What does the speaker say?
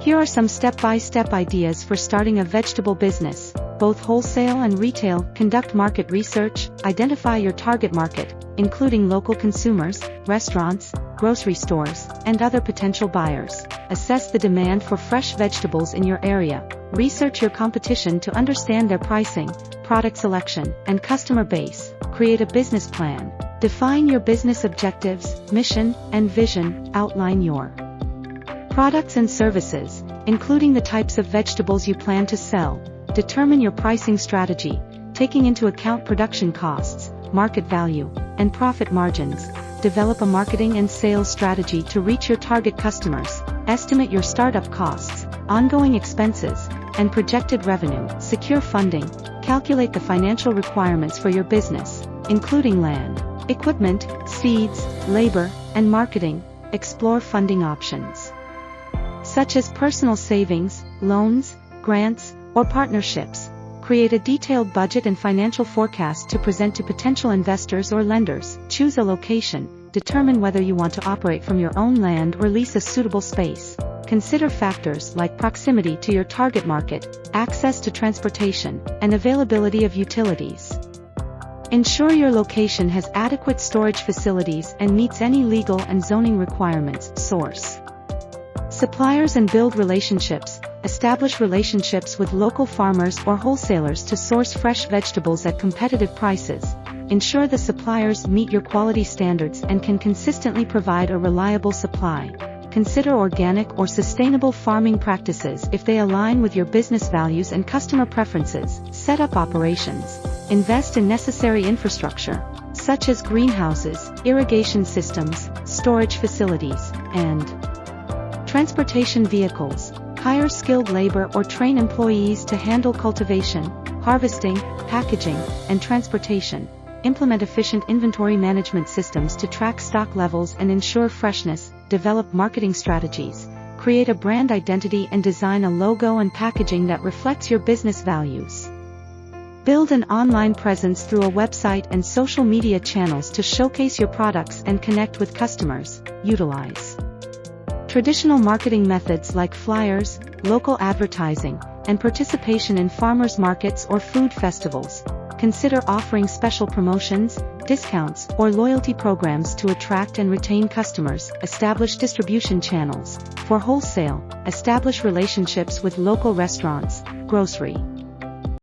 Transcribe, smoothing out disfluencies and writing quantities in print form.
Here are some step-by-step ideas for starting a vegetable business, both wholesale and retail. Conduct market research, identify your target market, including local consumers, restaurants, grocery stores, and other potential buyers. Assess the demand for fresh vegetables in your area. Research your competition to understand their pricing, product selection, and customer base. Create a business plan. Define your business objectives, mission, and vision. Outline your products and services, including the types of vegetables you plan to sell. Determine your pricing strategy, taking into account production costs, market value, and profit margins. Develop a marketing and sales strategy to reach your target customers. Estimate your startup costs, ongoing expenses, and projected revenue. Secure funding. Calculate the financial requirements for your business, including land, equipment, seeds, labor, and marketing. Explore funding options, such as personal savings, loans, grants, or partnerships. Create a detailed budget and financial forecast to present to potential investors or lenders. Choose a location. Determine whether you want to operate from your own land or lease a suitable space. Consider factors like proximity to your target market, access to transportation, and availability of utilities. Ensure your location has adequate storage facilities and meets any legal and zoning requirements. Source suppliers and build relationships. Establish relationships with local farmers or wholesalers to source fresh vegetables at competitive prices. Ensure the suppliers meet your quality standards and can consistently provide a reliable supply. Consider organic or sustainable farming practices if they align with your business values and customer preferences. Set up operations. Invest in necessary infrastructure, such as greenhouses, irrigation systems, storage facilities, and transportation vehicles. Hire skilled labor or train employees to handle cultivation, harvesting, packaging, and transportation. Implement efficient inventory management systems to track stock levels and ensure freshness. Develop marketing strategies. Create a brand identity and design a logo and packaging that reflects your business values. Build an online presence through a website and social media channels to showcase your products and connect with customers. Utilize traditional marketing methods like flyers, local advertising, and participation in farmers markets or food festivals. Consider offering special promotions, discounts, or loyalty programs to attract and retain customers. Establish distribution channels. For wholesale, establish relationships with local restaurants, grocery